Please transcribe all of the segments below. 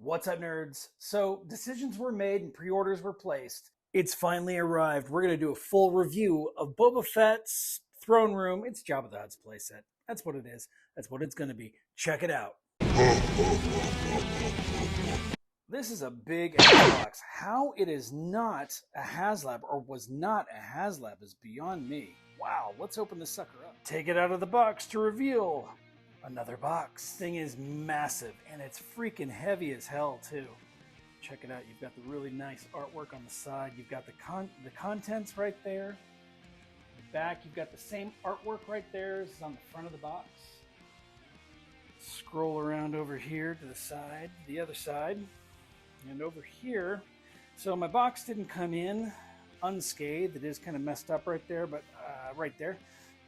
What's up, nerds? So, decisions were made and pre-orders were placed. It's finally arrived. We're going to do a full review of Boba Fett's throne room. It's Jabba the Hutt's playset. That's what it is. That's what it's going to be. Check it out. This is a big box. How it is not a HasLab or was not a HasLab is beyond me. Wow, let's open this sucker up. Take it out of the box to reveal another box. Thing is massive and it's freaking heavy as hell too. Check it out. You've got the really nice artwork on the side. You've got the contents right there. The back, you've got the same artwork right there as on the front of the box. Scroll around over here to the side, the other side, and over here. So my box didn't come in unscathed. It is kind of messed up right there, but right there.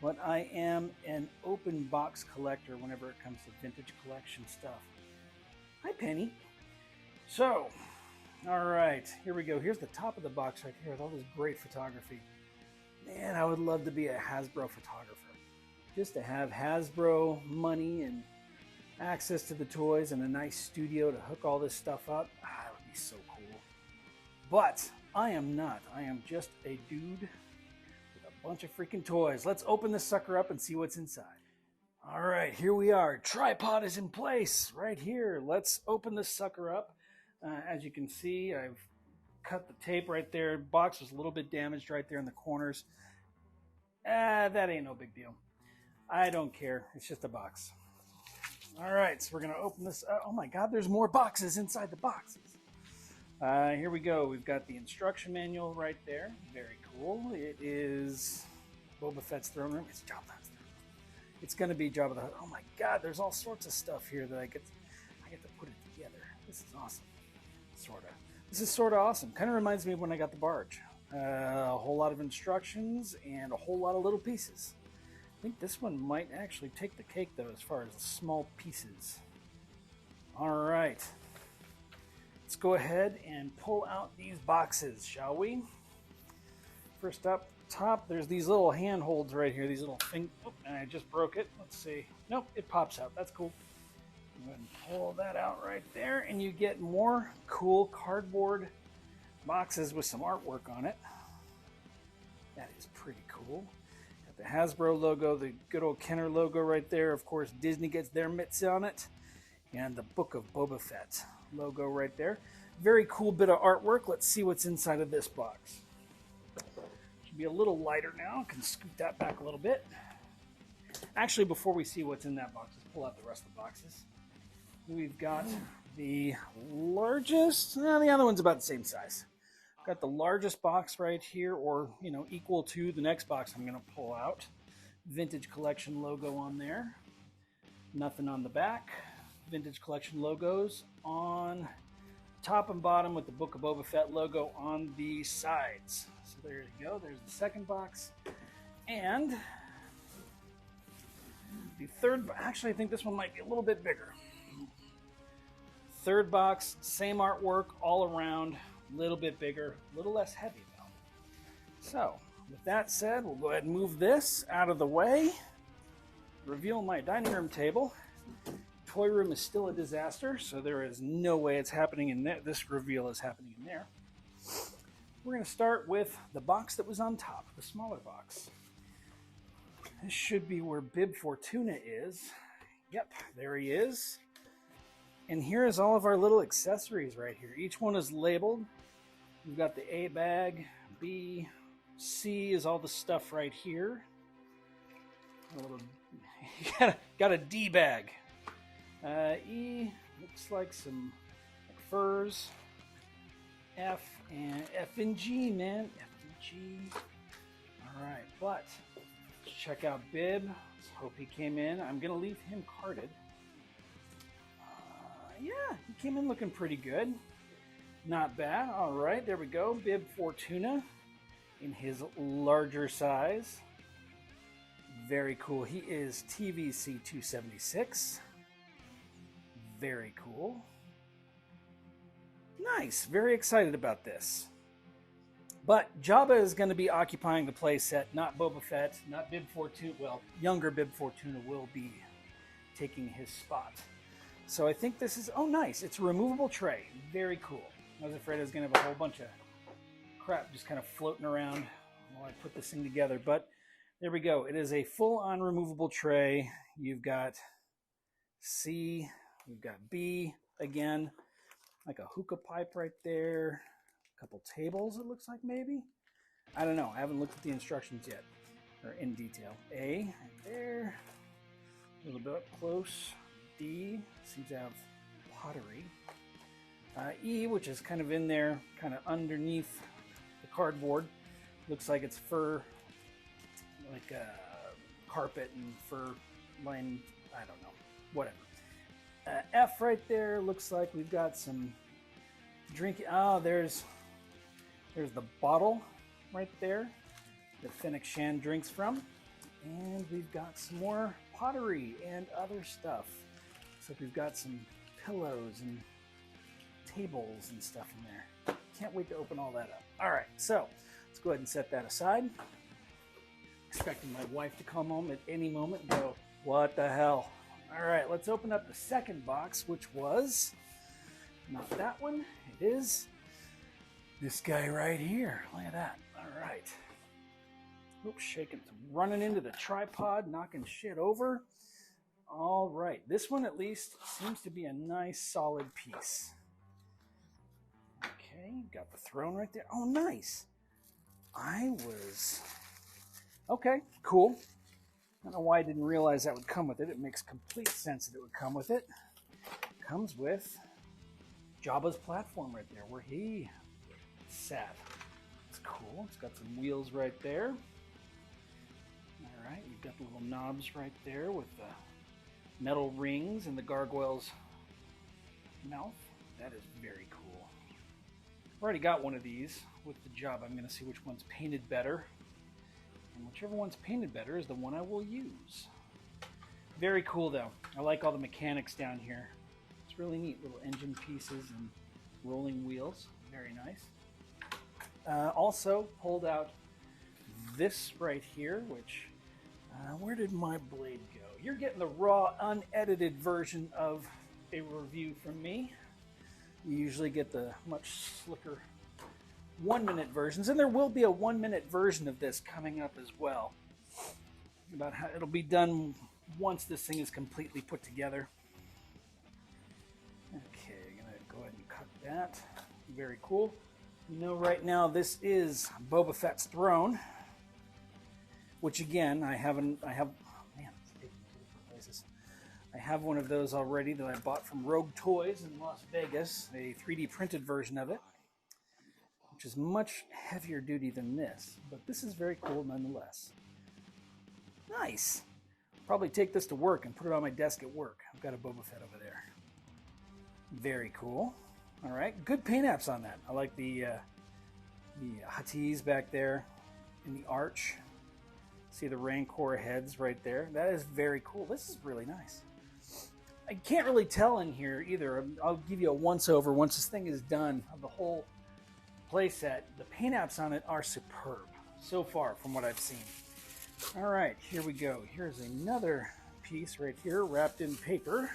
But I am an open box collector whenever it comes to vintage collection stuff. Hi, Penny. So, all right, here we go. Here's the top of the box right here with all this great photography. Man, I would love to be a Hasbro photographer. Just to have Hasbro money and access to the toys and a nice studio to hook all this stuff up. That would be so cool. But I am not. I am just a dude with a bunch of freaking toys. Let's open this sucker up and see what's inside. All right, here we are. Tripod is in place right here. Let's open this sucker up. As you can see, I've cut the tape right there. Box was a little bit damaged right there in the corners. That ain't no big deal. I don't care. It's just a box. All right, so we're going to open this up. Oh my God, there's more boxes inside the boxes. Here we go. We've got the instruction manual right there. Very cool. It is Boba Fett's throne room. It's Jabba the Hutt's throne room. It's going to be Jabba the Hutt. Oh my God, there's all sorts of stuff here that I get to put it together. This is awesome. Sort of. This is sort of awesome. Kind of reminds me of when I got the barge. A whole lot of instructions and a whole lot of little pieces. I think this one might actually take the cake though as far as the small pieces. All right. Let's go ahead and pull out these boxes, shall we? First up top, there's these little handholds right here. These little things. Oh, and I just broke it. Let's see. Nope, it pops out. That's cool. Go ahead and pull that out right there, and you get more cool cardboard boxes with some artwork on it. That is pretty cool. Got the Hasbro logo, the good old Kenner logo right there. Of course, Disney gets their mitts on it. And the Book of Boba Fett logo right there. Very cool bit of artwork. Let's see what's inside of this box. Should be a little lighter now. I can scoot that back a little bit. Actually, before we see what's in that box, let's pull out the rest of the boxes. We've got the largest, the other one's about the same size. Got the largest box right here, or, equal to the next box I'm going to pull out. Vintage Collection logo on there. Nothing on the back. Vintage Collection logos on top and bottom with the Book of Boba Fett logo on the sides. So there you go. There's the second box. And the third, actually I think this one might be a little bit bigger. Third box, same artwork all around, a little bit bigger, a little less heavy though. So, with that said, we'll go ahead and move this out of the way. Reveal my dining room table. Toy room is still a disaster, so there is no way it's happening in there. This reveal is happening in there. We're going to start with the box that was on top, the smaller box. This should be where Bib Fortuna is. Yep, there he is. And here is all of our little accessories right here. Each one is labeled. We've got the A bag, B, C is all the stuff right here. Got a D bag. E looks like some furs. F and G, man. F and G. All right, but let's check out Bib. Let's hope he came in. I'm gonna leave him carded. Yeah, he came in looking pretty good. Not bad. All right, there we go. Bib Fortuna in his larger size. Very cool. He is TVC 276. Very cool. Nice. Very excited about this. But Jabba is going to be occupying the playset, not Boba Fett, not Bib Fortuna. Well, younger Bib Fortuna will be taking his spot. So I think this is, oh nice, it's a removable tray. Very cool. I was afraid I was going to have a whole bunch of crap just kind of floating around while I put this thing together. But there we go. It is a full-on removable tray. You've got C, you've got B again, like a hookah pipe right there. A couple tables, it looks like maybe. I don't know. I haven't looked at the instructions yet, or in detail. A, right there. A little bit up close. D seems to have pottery. E, which is kind of in there, kind of underneath the cardboard. Looks like it's fur, like carpet and fur line. I don't know. Whatever. F right there. Looks like we've got some drinking. Oh, there's the bottle right there that Fennec Shan drinks from. And we've got some more pottery and other stuff. So we've got some pillows and tables and stuff in there. Can't wait to open all that up. All right, so let's go ahead and set that aside. Expecting my wife to come home at any moment and go, what the hell? All right, let's open up the second box, which was not that one. It is this guy right here. Look at that. All right. Oops, shaking. Running into the tripod, knocking shit over. All right. This one at least seems to be a nice solid piece. Okay, got the throne right there. Oh, nice. Okay, cool. I don't know why I didn't realize that would come with it. It makes complete sense that it would come with it. Comes with Jabba's platform right there where he sat. It's cool. It's got some wheels right there. All right, you've got the little knobs right there with the metal rings and the gargoyle's mouth. That is very cool. I've already got one of these with the Jabba. I'm going to see which one's painted better. And whichever one's painted better is the one I will use. Very cool though. I like all the mechanics down here. It's really neat. Little engine pieces and rolling wheels. Very nice. Also pulled out this right here, which, where did my blade go? You're getting the raw, unedited version of a review from me. You usually get the much slicker 1-minute versions, and there will be a 1-minute version of this coming up as well. About how it'll be done once this thing is completely put together. Okay, I'm gonna go ahead and cut that. Very cool. You know, right now this is Boba Fett's throne, which again I have. Man, it's taking me to different places. I have one of those already that I bought from Rogue Toys in Las Vegas, a 3D printed version of it, which is much heavier duty than this, but this is very cool nonetheless. Nice. Probably take this to work and put it on my desk at work. I've got a Boba Fett over there. Very cool. All right, good paint apps on that. I like the Huttese back there in the arch. See the Rancor heads right there. That is very cool. This is really nice. I can't really tell in here either. I'll give you a once-over once this thing is done of the whole playset. The paint apps on it are superb so far from what I've seen. All right, here we go. Here's another piece right here wrapped in paper.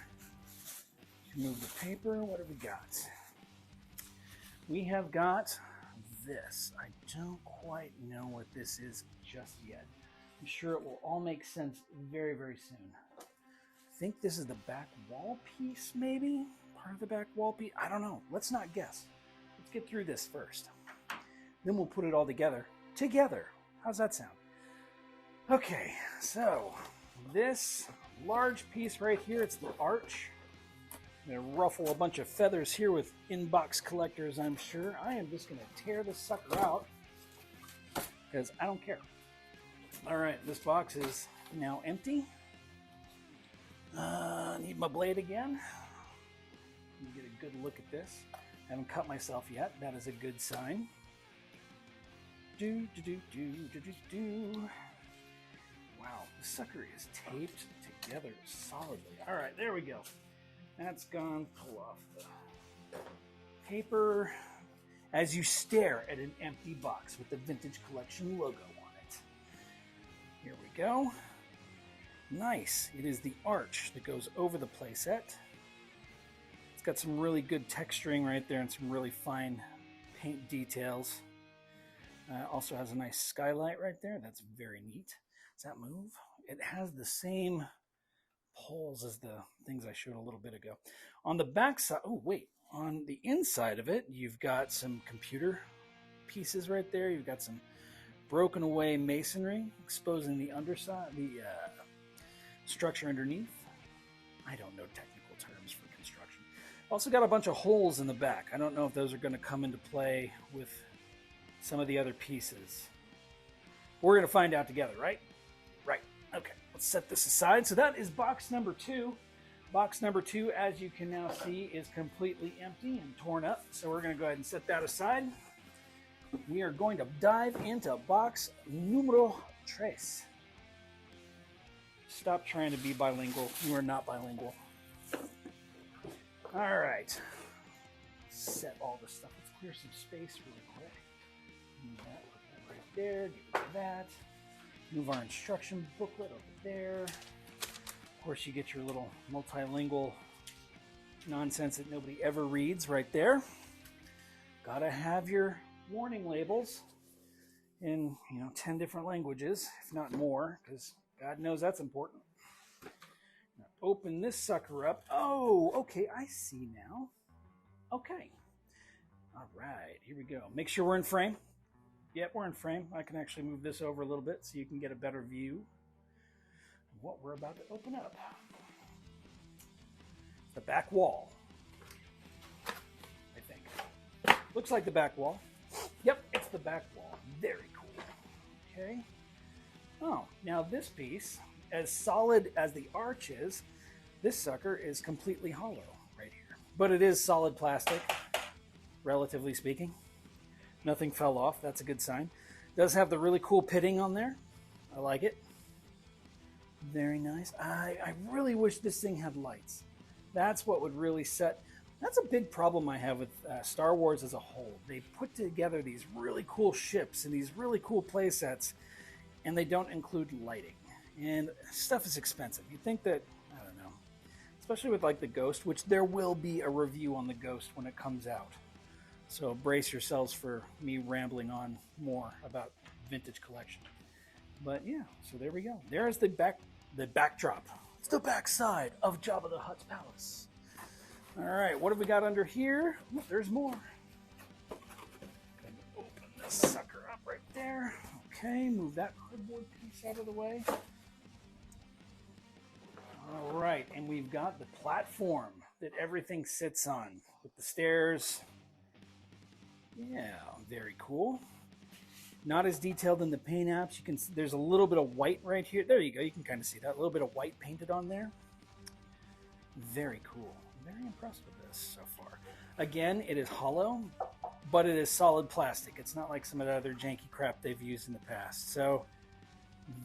Move the paper. What have we got? We have got this. I don't quite know what this is just yet. I'm sure it will all make sense very, very soon. I think this is the back wall piece, maybe? Part of the back wall piece? I don't know. Let's not guess. Let's get through this first. Then we'll put it all together. How's that sound? Okay, so this large piece right here, it's the arch. I'm going to ruffle a bunch of feathers here with inbox collectors, I'm sure. I am just going to tear this sucker out because I don't care. All right, this box is now empty. Need my blade again. Let me get a good look at this. I haven't cut myself yet. That is a good sign. Wow, this sucker is taped together solidly. All right, there we go. That's gone. Pull off the paper as you stare at an empty box with the Vintage Collection logo on it. Here we go. Nice. It is the arch that goes over the playset. It's got some really good texturing right there and some really fine paint details. Also has a nice skylight right there. That's very neat. Does that move? It has the same poles as the things I showed a little bit ago. On the back side, oh wait, on the inside of it, you've got some computer pieces right there. You've got some broken away masonry exposing the underside, the structure underneath. I don't know technical terms for construction. Also got a bunch of holes in the back. I don't know if those are going to come into play with some of the other pieces. We're going to find out together, right? Right. Okay, let's set this aside. So that is box number 2. Box number 2, as you can now see, is completely empty and torn up. So we're going to go ahead and set that aside. We are going to dive into box numero 3. Stop trying to be bilingual. You are not bilingual. All right. Set all this stuff. Let's clear some space really quick. Move that, put that right there. Get rid of that. Move our instruction booklet over there. Of course, you get your little multilingual nonsense that nobody ever reads right there. Gotta have your warning labels in 10 different languages, if not more, because God knows that's important. Now, open this sucker up. Oh, okay, I see now. Okay. All right, here we go. Make sure we're in frame. Yep, we're in frame. I can actually move this over a little bit so you can get a better view of what we're about to open up. The back wall, I think. Looks like the back wall. Yep, it's the back wall. Very cool. Okay. Oh, now this piece, as solid as the arch is, this sucker is completely hollow right here. But it is solid plastic, relatively speaking. Nothing fell off. That's a good sign. Does have the really cool pitting on there. I like it. Very nice. I really wish this thing had lights. That's what would really set... That's a big problem I have with Star Wars as a whole. They put together these really cool ships and these really cool play sets, and they don't include lighting. And stuff is expensive. You think that, I don't know, especially with like the Ghost, which there will be a review on the Ghost when it comes out. So brace yourselves for me rambling on more about vintage collection. But yeah, so there we go. There's the backdrop. It's the backside of Jabba the Hutt's palace. All right, what have we got under here? Oh, there's more. Gonna open this sucker up right there. Okay, move that cardboard piece out of the way. All right, and we've got the platform that everything sits on with the stairs. Yeah, very cool. Not as detailed in the paint apps. You can see there's a little bit of white right here. There you go. You can kind of see that. A little bit of white painted on there. Very cool. Very impressed with this so far. Again, it is hollow, but it is solid plastic. It's not like some of the other janky crap they've used in the past. So,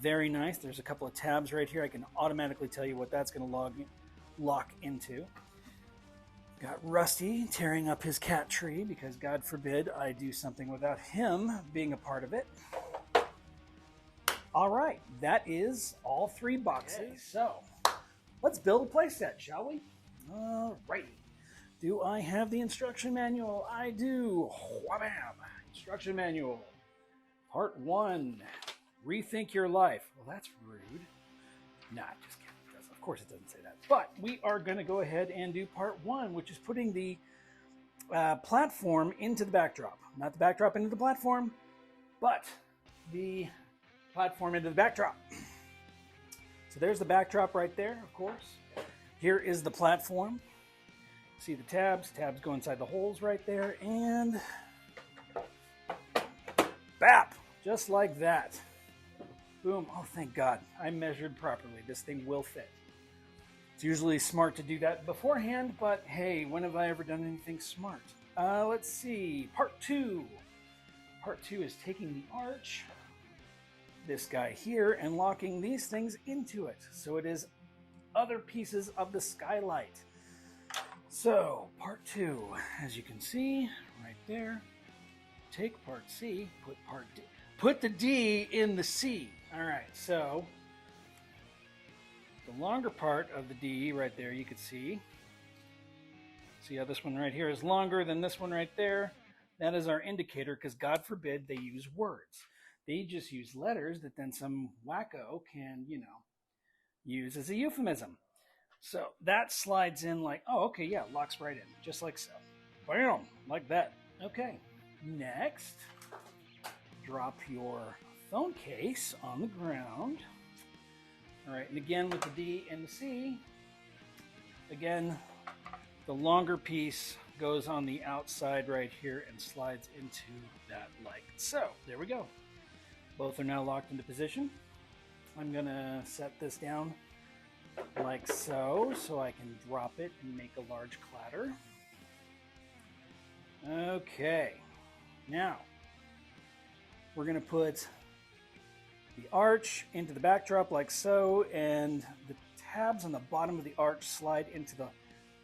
very nice. There's a couple of tabs right here. I can automatically tell you what that's going to lock into. Got Rusty tearing up his cat tree because God forbid I do something without him being a part of it. All right, that is all 3 boxes. Okay. So let's build a playset, shall we? All right. Do I have the instruction manual? I do. Wham! Instruction manual. Part 1. Rethink your life. Well, that's rude. Nah, just kidding. Of course it doesn't say that. But we are going to go ahead and do part 1, which is putting the platform into the backdrop. Not the backdrop into the platform, but the platform into the backdrop. So there's the backdrop right there, of course. Here is the platform. See the tabs. Tabs go inside the holes right there. And bap! Just like that. Boom. Oh, thank God. I measured properly. This thing will fit. It's usually smart to do that beforehand, but hey, when have I ever done anything smart? Let's see. Part 2. Part 2 is taking the arch, this guy here, and locking these things into it. So it is other pieces of the skylight. So, part 2, as you can see, right there. Take part C, put part D. Put the D in the C. All right, so the longer part of the D right there, you could see, See how this one right here is longer than this one right there? That is our indicator, because God forbid they use words. They just use letters that then some wacko can, use as a euphemism. So that slides in like, oh, okay, yeah, locks right in, just like so. Bam, like that. Okay, next, drop your phone case on the ground. All right, and again with the D and the C, again, the longer piece goes on the outside right here and slides into that like so. There we go. Both are now locked into position. I'm gonna set this down like so, so I can drop it and make a large clatter. Okay, now we're gonna put the arch into the backdrop like so, and the tabs on the bottom of the arch slide into the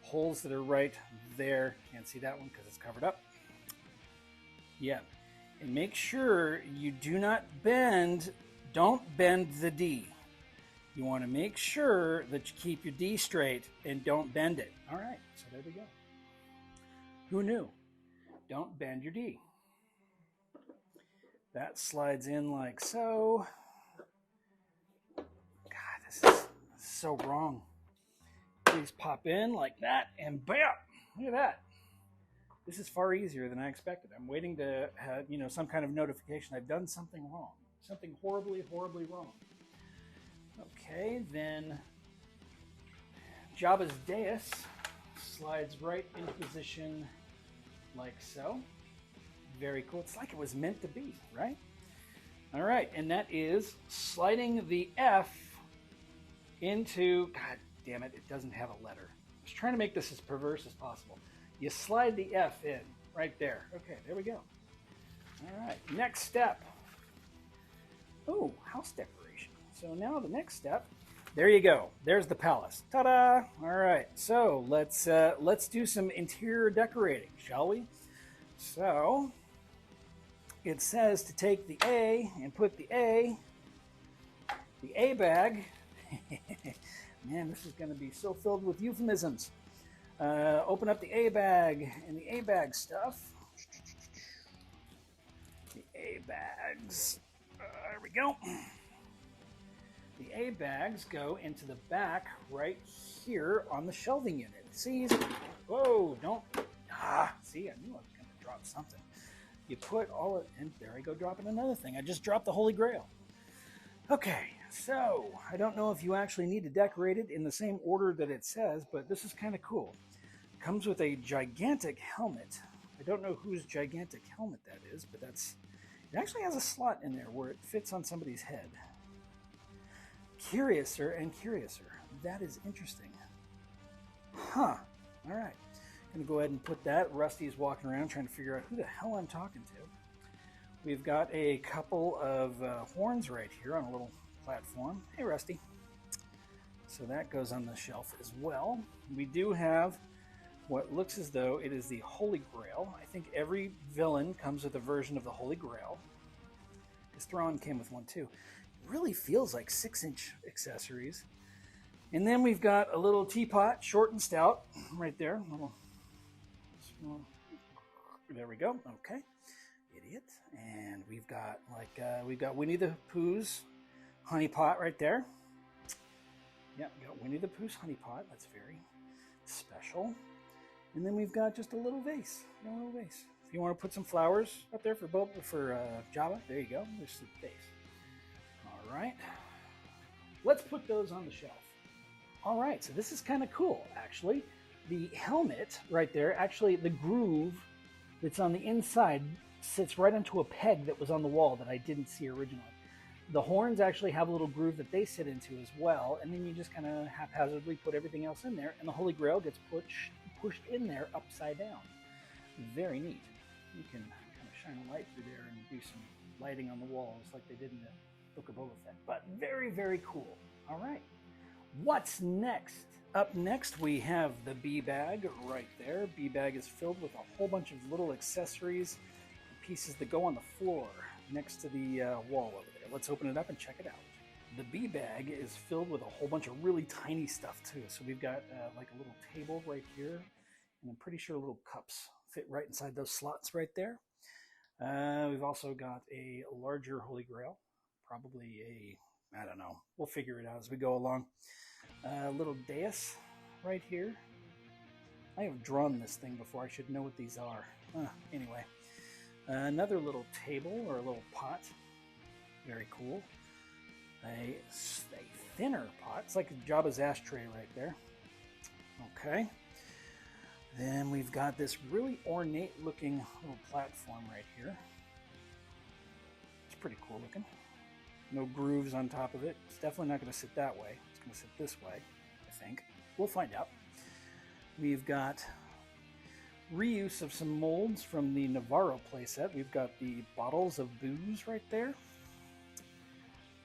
holes that are right there. Can't see that one because it's covered up. Yeah, and make sure you do not bend, don't bend the D. You want to make sure that you keep your D straight and don't bend it. All right, so there we go. Who knew? Don't bend your D. That slides in like so. God, this is so wrong. These pop in like that, and bam! Look at that. This is far easier than I expected. I'm waiting to have, some kind of notification I've done something wrong. Something horribly, horribly wrong. Okay, then Jabba's dais slides right into position like so. Very cool. It's like it was meant to be, right? All right, and that is sliding the F into, God damn it, it doesn't have a letter. I was trying to make this as perverse as possible. You slide the F in right there. Okay, there we go. All right, next step. Oh, house decoration. So now the next step, there you go. There's the palace. Ta-da! All right, so let's do some interior decorating, shall we? So it says to take the A and put the A bag. Man, this is going to be so filled with euphemisms. Open up the A bag and the A bag stuff. The A bags. There we go. The A bags go into the back right here on the shelving unit. See? Whoa, don't. See, I knew I was going to drop something. You put all it, and there I go dropping another thing. I just dropped the Holy Grail. Okay, so I don't know if you actually need to decorate it in the same order that it says, but this is kind of cool. It comes with a gigantic helmet. I don't know whose gigantic helmet that is, but it actually has a slot in there where it fits on somebody's head. Curiouser and curiouser. That is interesting. Huh. All right. I'm going to go ahead and put that. Rusty's walking around trying to figure out who the hell I'm talking to. We've got a couple of horns right here on a little platform. Hey, Rusty. So that goes on the shelf as well. We do have what looks as though it is the Holy Grail. I think every villain comes with a version of the Holy Grail. This Thrawn came with one too. It really feels like 6-inch accessories. And then we've got a little teapot, short and stout, right there. There we go. Okay. Idiot. And we've got Winnie the Pooh's honey pot right there. Yeah, we got Winnie the Pooh's honey pot. That's very special. And then we've got just a little vase. A little vase. If you want to put some flowers up there for Jabba, there you go. There's the vase. All right. Let's put those on the shelf. All right. So this is kind of cool, actually. The helmet right there, actually the groove that's on the inside sits right onto a peg that was on the wall that I didn't see originally. The horns actually have a little groove that they sit into as well, and then you just kind of haphazardly put everything else in there, and the Holy Grail gets pushed in there upside down. Very neat. You can kind of shine a light through there and do some lighting on the walls like they did in the Book of Boba Fett. But very, very cool. All right. What's next? Up next, we have the B bag right there. B bag is filled with a whole bunch of little accessories, pieces that go on the floor next to the wall over there. Let's open it up and check it out. The B bag is filled with a whole bunch of really tiny stuff too. So we've got like a little table right here, And I'm pretty sure little cups fit right inside those slots right there. We've also got a larger Holy Grail, probably I don't know. We'll figure it out as we go along. A little dais right here. I have drawn this thing before. I should know what these are. Anyway, another little table or a little pot. Very cool. A thinner pot. It's like Jabba's ashtray right there. Okay. Then we've got this really ornate looking little platform right here. It's pretty cool looking. No grooves on top of it. It's definitely not going to sit that way. It's going to sit this way, I think. We'll find out. We've got reuse of some molds from the Navarro playset. We've got the bottles of booze right there.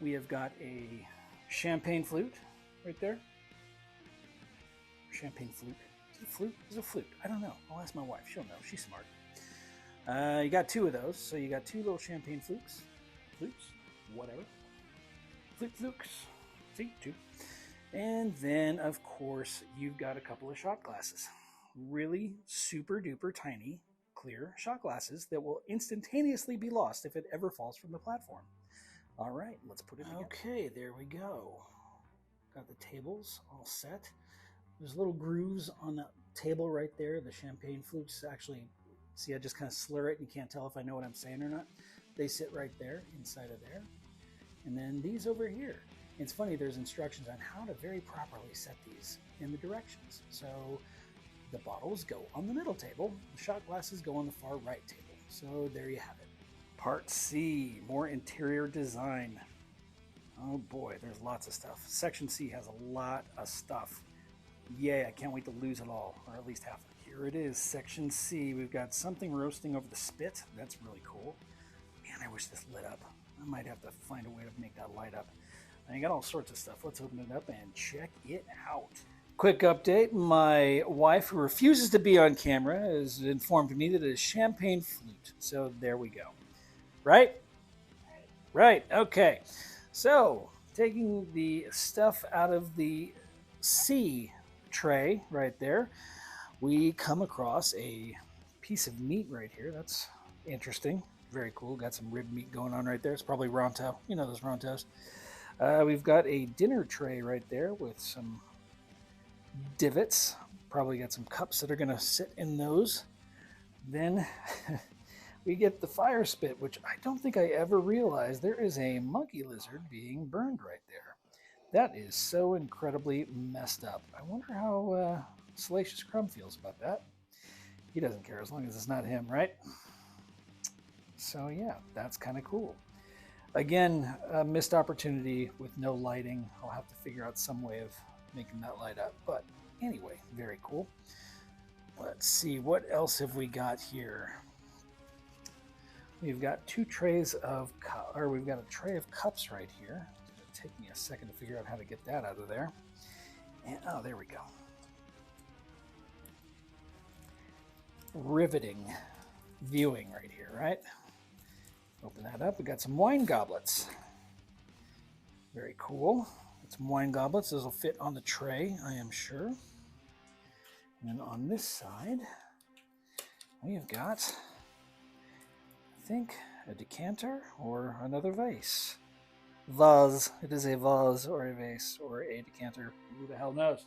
We have got a champagne flute right there. Champagne flute. Is it a flute? Is it a flute? I don't know. I'll ask my wife. She'll know. She's smart. You got two of those. So you got two little champagne flutes. Flutes? Whatever. Flukes. See? Two. And then, of course, you've got a couple of shot glasses. Really super duper tiny, clear shot glasses that will instantaneously be lost if it ever falls from the platform. All right, let's put it together. Okay, there we go. Got the tables all set. There's little grooves on the table right there. The champagne flutes actually, see, I just kind of slur it and you can't tell if I know what I'm saying or not. They sit right there, inside of there. And then these over here. It's funny, there's instructions on how to very properly set these in the directions. So the bottles go on the middle table, the shot glasses go on the far right table. So there you have it. Part C, more interior design. Oh boy, there's lots of stuff. Section C has a lot of stuff. Yay, I can't wait to lose it all, or at least half of it. Here it is, Section C. We've got something roasting over the spit. That's really cool. Man, I wish this lit up. I might have to find a way to make that light up. I got all sorts of stuff. Let's open it up and check it out. Quick update. My wife, who refuses to be on camera, has informed me that it is champagne flute. So there we go. Right? Right. Okay. So taking the stuff out of the C tray right there, we come across a piece of meat right here. That's interesting. Very cool. Got some rib meat going on right there. It's probably Ronto. You know those Rontos. We've got a dinner tray right there with some divots. Probably got some cups that are going to sit in those. Then we get the fire spit, which I don't think I ever realized there is a monkey lizard being burned right there. That is so incredibly messed up. I wonder how Salacious Crumb feels about that. He doesn't care as long as it's not him, right? So yeah, that's kind of cool. Again, a missed opportunity with no lighting. I'll have to figure out some way of making that light up. But anyway, very cool. Let's see, what else have we got here? We've got two trays of we've got a tray of cups right here. It's going to take me a second to figure out how to get that out of there. And oh, there we go. Riveting viewing right here, right? Open that up. We got some wine goblets. Very cool. Got some wine goblets. Those will fit on the tray, I am sure. And then on this side, we have got, I think, a decanter or another vase. Vase. It is a vase or a vase or a decanter. Who the hell knows?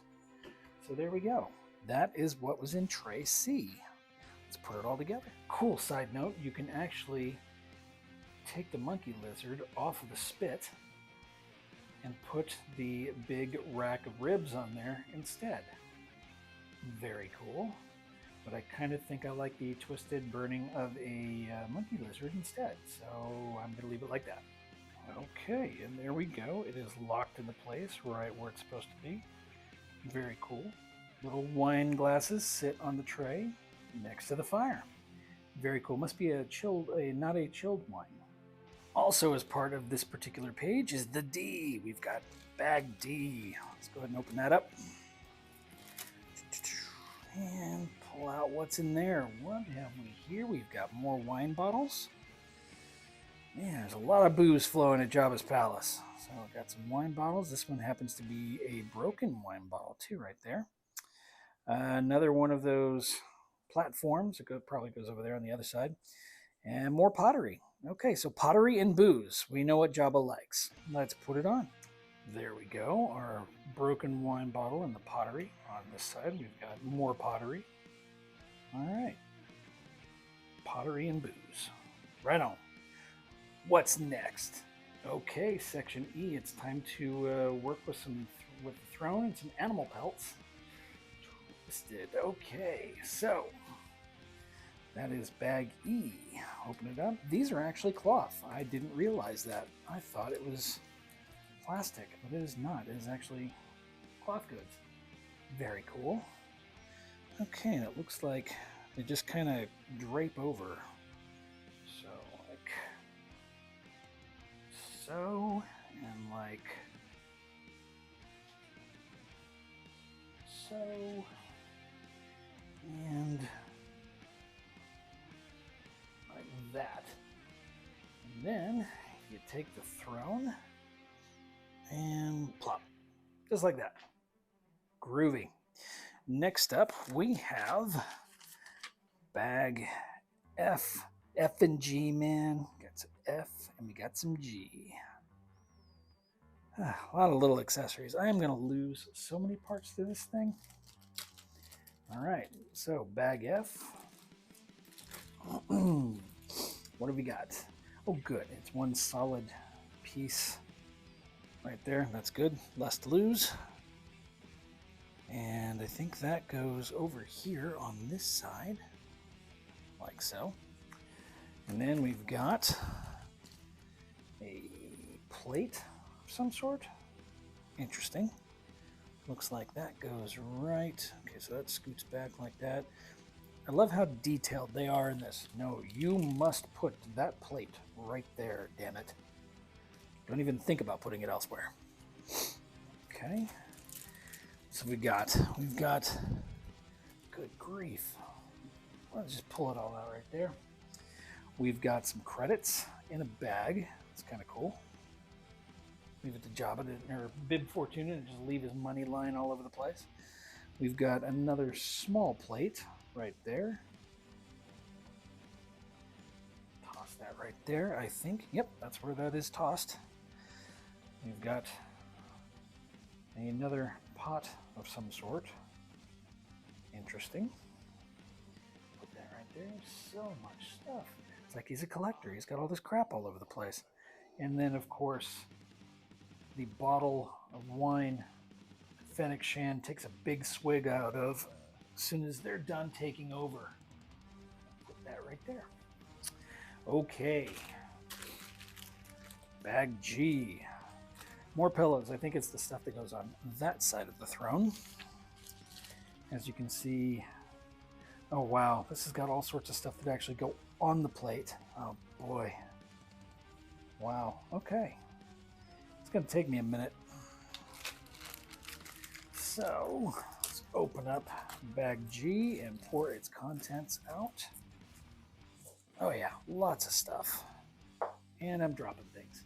So there we go. That is what was in tray C. Let's put it all together. Cool side note, you can actually take the monkey lizard off of the spit and put the big rack of ribs on there instead. Very cool. But I kind of think I like the twisted burning of a monkey lizard instead. So I'm going to leave it like that. Okay, and there we go. It is locked into place right where it's supposed to be. Very cool. Little wine glasses sit on the tray next to the fire. Very cool. Must be a chilled, not a chilled wine. Also, as part of this particular page is the D. We've got bag D. Let's go ahead and open that up. And pull out what's in there. What have we here? We've got more wine bottles. Man, there's a lot of booze flowing at Jabba's palace. So I've got some wine bottles. This one happens to be a broken wine bottle too right there. Another one of those platforms. Probably goes over there on the other side. And more pottery. Okay, so pottery and booze. We know what Jabba likes. Let's put it on. There we go. Our broken wine bottle and the pottery on this side. We've got more pottery. All right. Pottery and booze. Right on. What's next? Okay, section E. It's time to work with with the throne and some animal pelts. Twisted. Okay, so that is bag E. Open it up. These are actually cloth. I didn't realize that. I thought it was plastic, but it is not. It is actually cloth goods. Very cool. Okay, and it looks like they just kind of drape over. So, like so, and like so, and like that. And then you take the throne and plop, just like that. Groovy. Next up, we have bag F. F and G, man. Got some F and we got some G. A lot of little accessories. I am going to lose so many parts to this thing. All right, so bag F. What have we got? Oh, good. It's one solid piece right there. That's good. Less to lose. And I think that goes over here on this side, like so. And then we've got a plate of some sort. Interesting. Looks like that goes right. Okay, so that scoots back like that. I love how detailed they are in this. No, you must put that plate right there, damn it. Don't even think about putting it elsewhere. Okay. So we've got, good grief. Let's just pull it all out right there. We've got some credits in a bag. It's kind of cool. Leave it to Jabba or Bib Fortuna and just leave his money lying all over the place. We've got another small plate right there. Toss that right there, I think. Yep, that's where that is tossed. We've got another pot of some sort. Interesting. Put that right there. So much stuff. It's like he's a collector. He's got all this crap all over the place. And then, of course, the bottle of wine Fennec Shan takes a big swig out of as soon as they're done taking over. Put that right there. Okay. Bag G. More pillows. I think it's the stuff that goes on that side of the throne. As you can see, oh wow, this has got all sorts of stuff that actually go on the plate. Oh boy. Wow, okay. It's gonna take me a minute. So, let's open up bag G and pour its contents out. Oh yeah, lots of stuff. And I'm dropping things.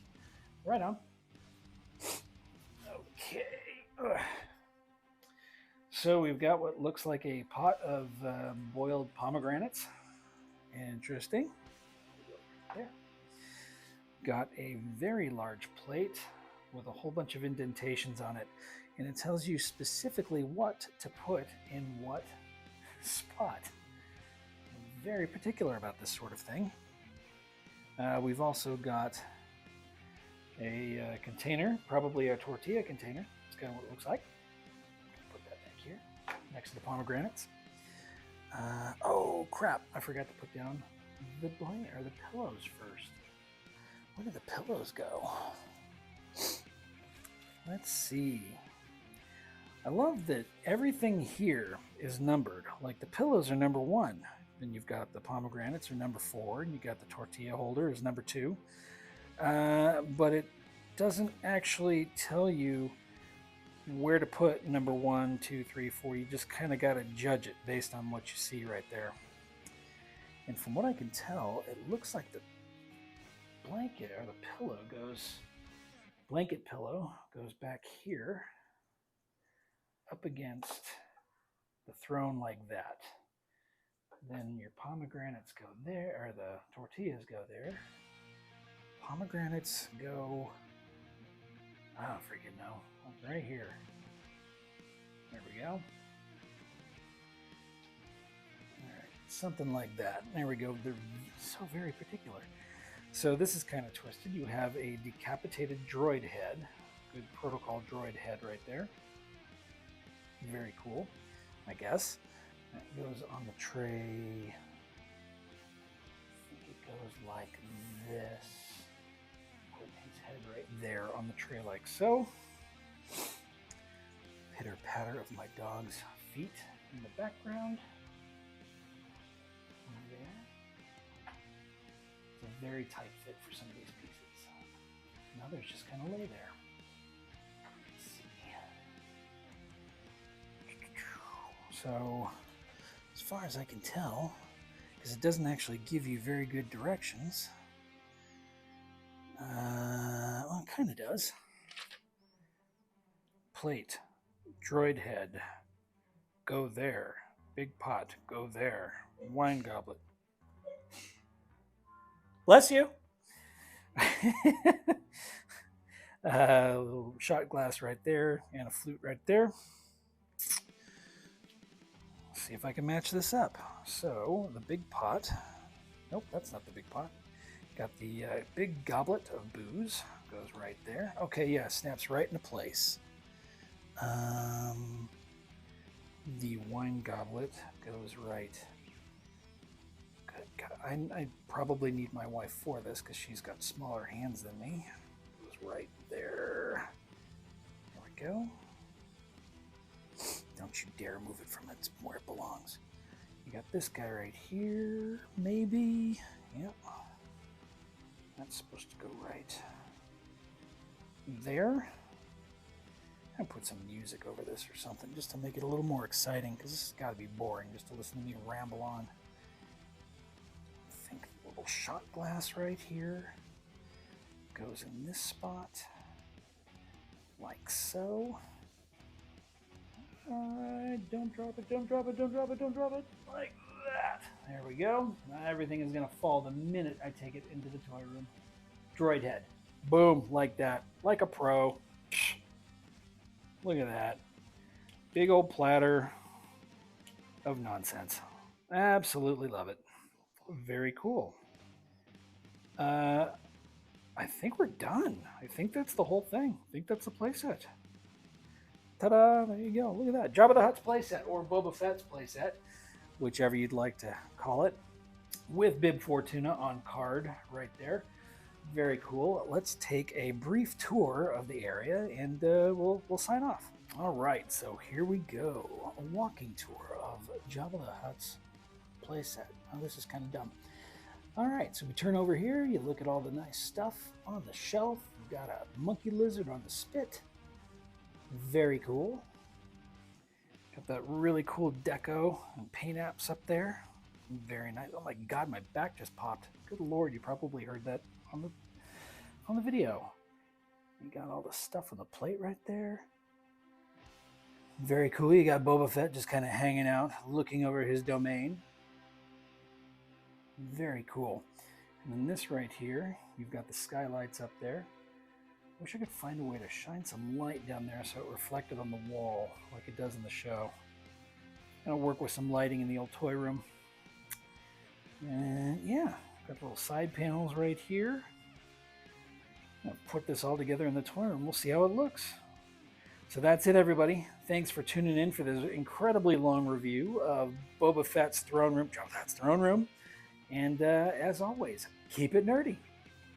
Right on. Okay. Ugh. So we've got what looks like a pot of boiled pomegranates. Interesting. There. Got a very large plate with a whole bunch of indentations on it. And it tells you specifically what to put in what spot. I'm very particular about this sort of thing. We've also got a container, probably a tortilla container. That's kind of what it looks like. Put that back here next to the pomegranates. Oh crap, I forgot to put down the blanket or the pillows first. Where did the pillows go? Let's see. I love that everything here is numbered. Like the pillows are number 1. Then you've got the pomegranates are number 4, and you got the tortilla holder is number 2. But it doesn't actually tell you where to put number 1, 2, 3, 4. You just kind of got to judge it based on what you see right there. And from what I can tell, it looks like the blanket or the pillow blanket pillow goes back here up against the throne like that. Then your pomegranates go there, or the tortillas go there. Pomegranates go, I don't freaking know, right here. There we go. All right, something like that. There we go. They're so very particular. So this is kind of twisted. You have a decapitated droid head. Good protocol droid head right there. Very cool, I guess. That goes on the tray. I think it goes like this. Put his head right there on the tray like so. Pitter patter of my dog's feet in the background. There. It's a very tight fit for some of these pieces. And others just kind of lay there. Let's see. So, as far as I can tell, because it doesn't actually give you very good directions. Well, it kind of does. Plate, droid head, go there. Big pot, go there. Wine goblet. Bless you. A little shot glass right there and a flute right there. Let's see if I can match this up. So the big pot. Nope, that's not the big pot. Got the big goblet of booze. Goes right there. Okay, yeah, snaps right into place. The wine goblet goes right. Good God. I probably need my wife for this because she's got smaller hands than me. Goes right there. There we go. Don't you dare move it from it where it belongs. You got this guy right here, maybe. Yep. That's supposed to go right there. I'll put some music over this or something just to make it a little more exciting, because this has got to be boring just to listen to me ramble on. I think a little shot glass right here goes in this spot, like so. Alright, don't drop it, don't drop it, don't drop it, don't drop it, like that. There we go. Now everything is going to fall the minute I take it into the toy room. Droid head. Boom, like that. Like a pro. Look at that. Big old platter of nonsense. Absolutely love it. Very cool. I think we're done. I think that's the whole thing. I think that's the playset. Ta-da! There you go. Look at that. Jabba the Hutt's playset, or Boba Fett's playset, whichever you'd like to call it, with Bib Fortuna on card right there. Very cool. Let's take a brief tour of the area and we'll sign off. All right, so here we go. A walking tour of Jabba the Hutt's playset. Oh, this is kind of dumb. All right, so we turn over here. You look at all the nice stuff on the shelf. We've got a monkey lizard on the spit. Very cool. Got that really cool deco and paint apps up there. Very nice. Oh my God, my back just popped. Good Lord, you probably heard that on the video. You got all the stuff on the plate right there. Very cool. You got Boba Fett just kind of hanging out, looking over his domain. Very cool. And then this right here, you've got the skylights up there. Wish I could find a way to shine some light down there so it reflected on the wall like it does in the show. Gonna work with some lighting in the old toy room. And yeah, got little side panels right here. I'll put this all together in the toy room. We'll see how it looks. So that's it, everybody. Thanks for tuning in for this incredibly long review of Boba Fett's throne room, Jabba the Hutt's throne room. And as always, keep it nerdy.